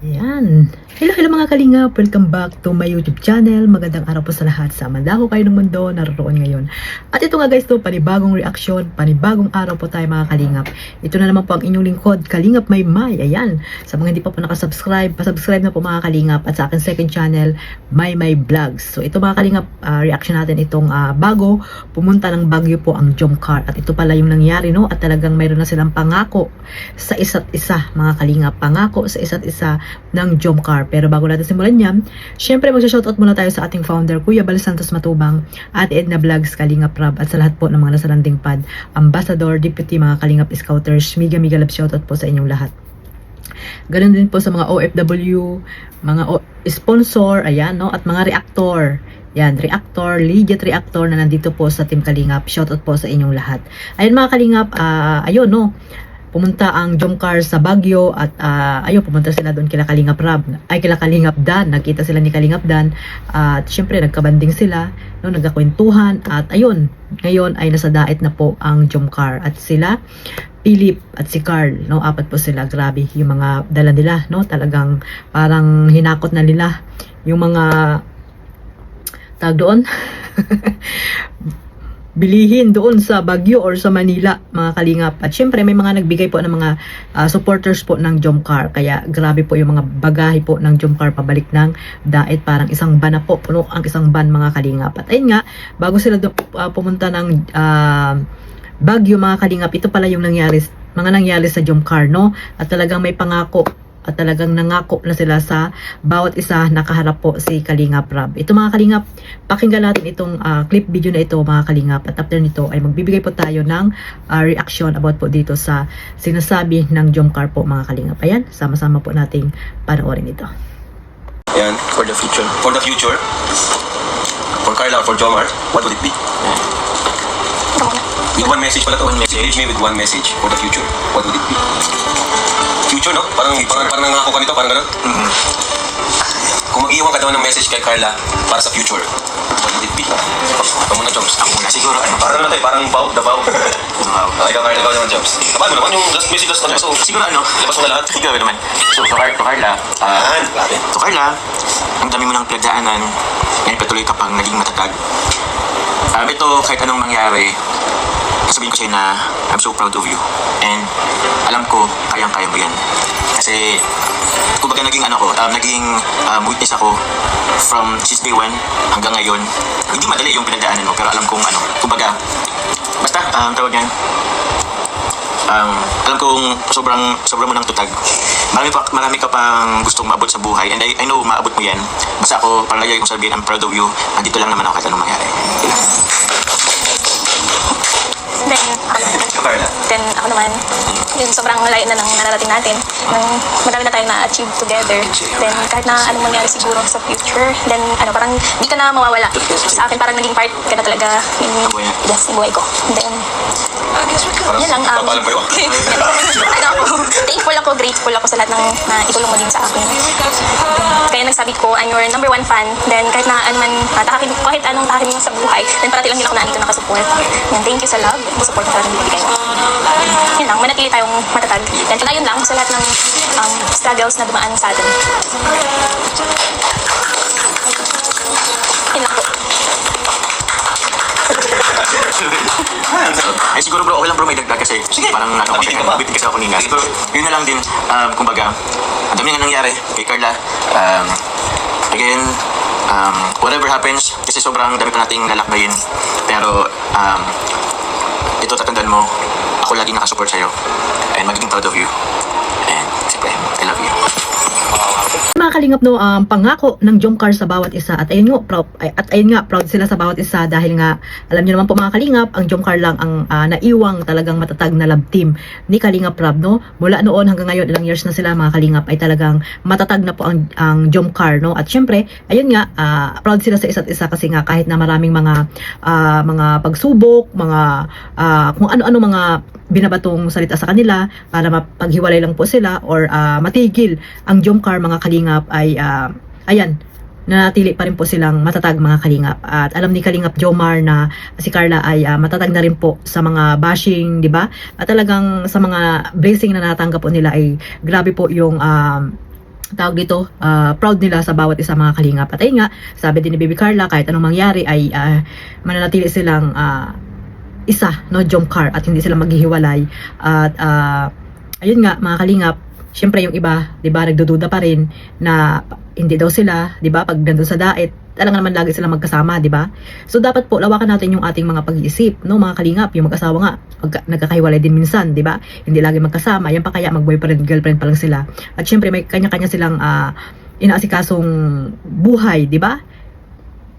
Ayan. Hello mga kalingap. Welcome back to my YouTube channel. Magandang araw po sa lahat. Sa mandako kayo ng mundo naroon ngayon. At ito nga guys, to panibagong reaksyon, panibagong araw po tayo mga kalingap. Ito na naman po ang inyong lingkod, Kalingap Maymay. Ayan. Sa mga hindi pa po nakasubscribe, pasubscribe na po mga kalingap. At sa akin second channel, Maymay Vlogs. So ito mga kalingap, reaction natin itong bago pumunta ng Baguio po ang Jomcar. At ito pala yung nangyari, no? At talagang mayroon na silang pangako sa isa't isa mga kalingap. Pangako sa isa't isa ng Jomcar. Pero bago natin simulan yan, syempre magsha-shoutout muna tayo sa ating founder, Kuya Bal Santos Matubang, Ate Edna Vlogs, Kalingap Rab, at sa lahat po ng mga nasa landing pad, Ambassador, Deputy, mga Kalingap Scouters, Miga love shoutout po sa inyong lahat. Ganun din po sa mga OFW, mga sponsor, ayan, no, at mga reactor. Yan, reactor, legit reactor na nandito po sa Team Kalingap. Shoutout po sa inyong lahat. Ayun mga Kalingap, ayun, no, pumunta ang Jomcar sa Baguio at ayun, pumunta sila doon kila Kalingap Rab, ay kila Kalingap Dan, nagkita sila ni Kalingap Dan at syempre nagkabanding sila, no, nagkakwentuhan at ayun, ngayon ay nasa daet na po ang Jomcar at sila Philip at si Carl, no, apat po sila. Grabe yung mga dala nila, no, talagang parang hinakot na nila yung mga tag doon bilihin doon sa Baguio or sa Manila mga kalingap. At syempre may mga nagbigay po ng mga supporters po ng Jomcar, kaya grabe po yung mga bagahe po ng Jomcar pabalik ng daet, parang isang van na po, puno ang isang van mga kalingap. At ayun nga, bago sila pumunta ng Baguio mga kalingap, ito pala yung mga nangyari sa Jomcar, no? At talagang may pangako at talagang nangako na sila sa bawat isa, nakaharap po si Kalingap Rab. Ito mga kalingap, pakinggan natin itong clip video na ito mga kalingap, at after nito ay magbibigay po tayo ng reaction about po dito sa sinasabi ng Jomcar po mga kalingap. Ayan, sama-sama po nating panoorin ito. Ayan, for the future. For the future, for Carla or for Jomar, what would it be? With one message pala to. Engage me with one message for the future. What would it be? Future, no? Parang nangako ka nito, parang gano'n. Kung mag-iwan ka daw ng message kay Carla para sa future, what would it be? Ikaw muna, Jobs. Ako muna. Siguro, parang naman tayo, parang vow, the vow. Ikaw, Carla, ikaw naman, Jobs. Paano naman yung last message, last so, siguro labas mo na lahat. Ikaw naman. So, to Carla, to Carla, ang dami mo ng pinagdaanan, ngayon patuloy ka pang naging matatag. Ito, kahit anong mangyari, sabihin ko sa'yo na I'm so proud of you. And alam ko, kayang-kaya mo yan. Kasi, kumbaga naging witness ako from since day one hanggang ngayon. Hindi madali yung pinagdaanan mo, pero alam kong kumbaga, basta, tawag yan, alam kong sobrang mo ng tutag. Marami ka pang gustong maabot sa buhay, and I know maabot mo yan. Basta ako, palagay kong sabihin, I'm proud of you. Andito lang naman ako kahit anong mangyari. Then ako naman, yun sobrang layo na ng nararating natin. Marami na tayong na-achieve together. Then kahit na anong mangyari siguro sa future, then parang di ka na mawawala. Sa akin parang naging part ka na talaga yung buhay ko. Then, yun lang. Thankful ako, grateful ako sa lahat ng itulong mo din sa akin. Kaya nagsabi ko, I'm your number one fan. Then kahit na kahit anong tahakin mo sa buhay, then parati lang din ako na andito nakasupport. Then thank you sa love, sa support na parang binibigay mo. Yun lang, manatili tayong matatag. Then palayon lang sa lahat ng struggles na dumaan sa atin. Yun lang po. Eh siguro bro, okay lang bro, may dagdag kasi parang bitin kasi ako kanina. Siguro, yun na lang din, kumbaga, ang dami nga nangyari kay Carla. Again, whatever happens, kasi sobrang dami pa nating lalakbayin. Pero, ito tatandaan mo, ako lagi nakasupport sa'yo. And magiging proud of you. And, siyempre, I love you. Mga kalingap, no, pangako ng Jomcar sa bawat isa, at ayun nga, proud sila sa bawat isa dahil nga alam niyo naman po mga kalingap, ang Jomcar lang ang naiwang talagang matatag na love team ni Kalingap Rab, no? Mula noon hanggang ngayon, ilang years na sila mga kalingap, ay talagang matatag na po ang Jomcar, no? At syempre, ayun nga, proud sila sa isa't isa kasi nga kahit na maraming mga pagsubok, kung ano-ano mga binabatong salita sa kanila para mapaghiwalay lang po sila or matigil ang Jomcar mga kalingap, ay ayan, nanatili pa rin po silang matatag mga kalingap. At alam ni Kalingap Jomar na si Carla ay matatag na rin po sa mga bashing, di ba? At talagang sa mga blessing na natanggap po nila ay grabe po yung tawag dito, proud nila sa bawat isa mga kalingap. At ayun nga, sabi din ni Baby Carla, kahit anong mangyari ay mananatili silang isa, no, Jomcar, at hindi sila maghihiwalay. At ayun nga mga kalingap, syempre yung iba, 'di ba, nagdududa pa rin na hindi daw sila, 'di ba, pag nandun sa daet, talaga naman lagi sila magkasama, 'di ba? So dapat po lawakan natin yung ating mga pag-iisip, no, mga kalingap, yung mag-asawa nga nagkakahiwalay din minsan, 'di ba? Hindi lagi magkasama, yan pa kaya mag-boyfriend girlfriend pa lang sila. At syempre may kanya-kanya silang inaasikasong buhay, 'di ba?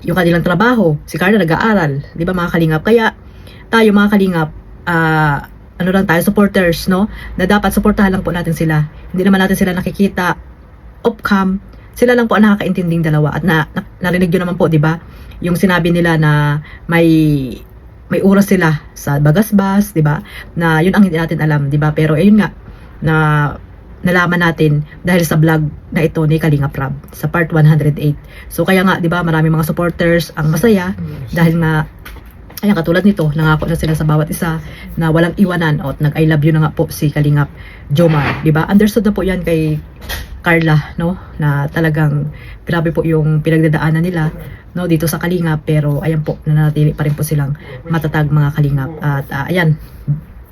Yung kanilang trabaho, si Carla nag-aaral, 'di ba mga kalingap? Kaya tayo mga kalingap, ano lang tayo, supporters, no? Na dapat suportahan lang po natin sila. Hindi naman natin sila nakikita off-cam. Sila lang po ang nakakaintinding dalawa. At narinig nyo naman po, di ba? Yung sinabi nila na may oras sila sa bagasbas, di ba? Na yun ang hindi natin alam, di ba? Pero ayun nga, na nalaman natin dahil sa vlog na ito ni Kalingap Rab sa part 108. So kaya nga, di ba, marami mga supporters ang masaya dahil nga ayan, katulad nito, nangako na sila sa bawat isa na walang iwanan at nag-I love you na nga po si Kalingap Jomar, di ba? Understood na po yan kay Carla, no? Na talagang grabe po yung pinagdadaanan nila, no, dito sa Kalingap, pero ayan po, nananatili pa rin po silang matatag mga Kalingap. At ayan,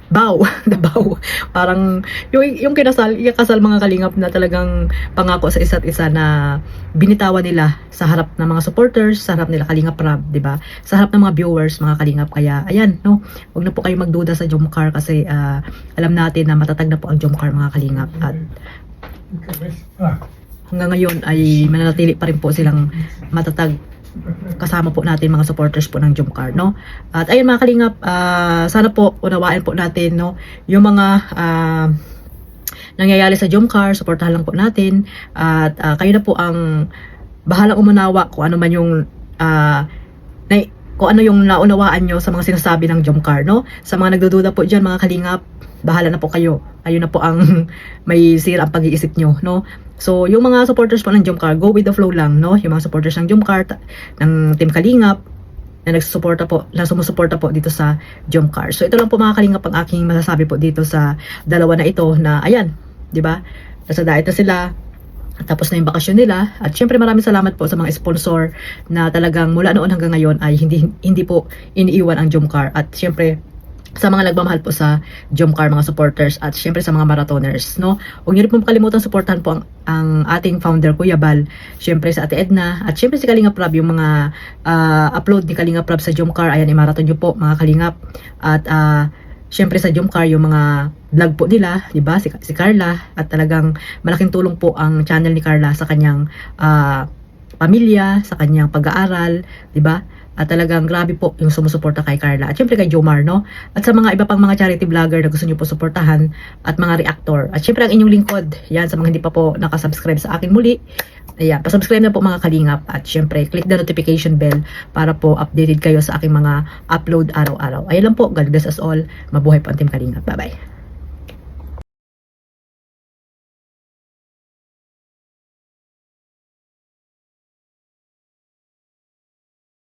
bow, the bow. Parang yung ikasal mga Kalingap na talagang pangako sa isa't isa na binitawan nila sa harap ng mga supporters, sa harap nila Kalingap Rab, 'di ba? Sa harap ng mga viewers mga Kalingap. Kaya ayan, no, wag na po kayo magduda sa Jomcar kasi alam natin na matatag na po ang Jomcar mga Kalingap. At hanggang ngayon ay mananatili pa rin po silang matatag kasama po natin mga supporters po ng Jomcar, no? At ayun mga Kalingap, sana po unawain po natin, no, yung mga nangyayari sa Jomcar, supportahan lang po natin. At kayo na po ang bahalang umunawa kung ano man yung kung ano yung naunawaan nyo sa mga sinasabi ng Jomcar, no? Sa mga nagdududa po dyan mga Kalingap, bahala na po kayo. Ayun na po ang may sira ang pag-iisip nyo, no? So, yung mga supporters po ng Jomcar, go with the flow lang, no? Yung mga supporters ng Jomcar, ng Team Kalingap, na sumusuporta po dito sa Jomcar. So, ito lang po mga Kalingap ang aking masasabi po dito sa dalawa na ito na, ayan, di ba? Nasa diet na sila, tapos na yung bakasyon nila. At syempre maraming salamat po sa mga sponsor na talagang mula noon hanggang ngayon ay hindi po iniiwan ang Jomcar. At syempre, sa mga nagmamahal po sa Jomcar, mga supporters, at syempre sa mga marathoners, no? Huwag niyo rin po makalimutan supportahan po ang ating founder Kuya Bal, syempre sa Ate Edna, at syempre si Kalingap Rab, yung mga upload ni Kalingap Rab sa Jomcar, ayan, i-marathon niyo po mga Kalingap. At syempre sa Jomcar, yung mga vlog po nila, di ba, si Carla, at talagang malaking tulong po ang channel ni Carla sa kanyang pamilya, sa kanyang pag-aaral, di ba? At talagang grabe po yung sumusuporta kay Carla. At syempre kay Jomar, no? At sa mga iba pang mga charity vlogger na gusto nyo po suportahan at mga reactor. At syempre ang inyong lingkod, yan, sa mga hindi pa po nakasubscribe sa akin muli. Ayan, pasubscribe na po mga Kalingap. At syempre, click the notification bell para po updated kayo sa aking mga upload araw-araw. Ayan lang po, God bless us all. Mabuhay po ang Team Kalingap. Bye-bye.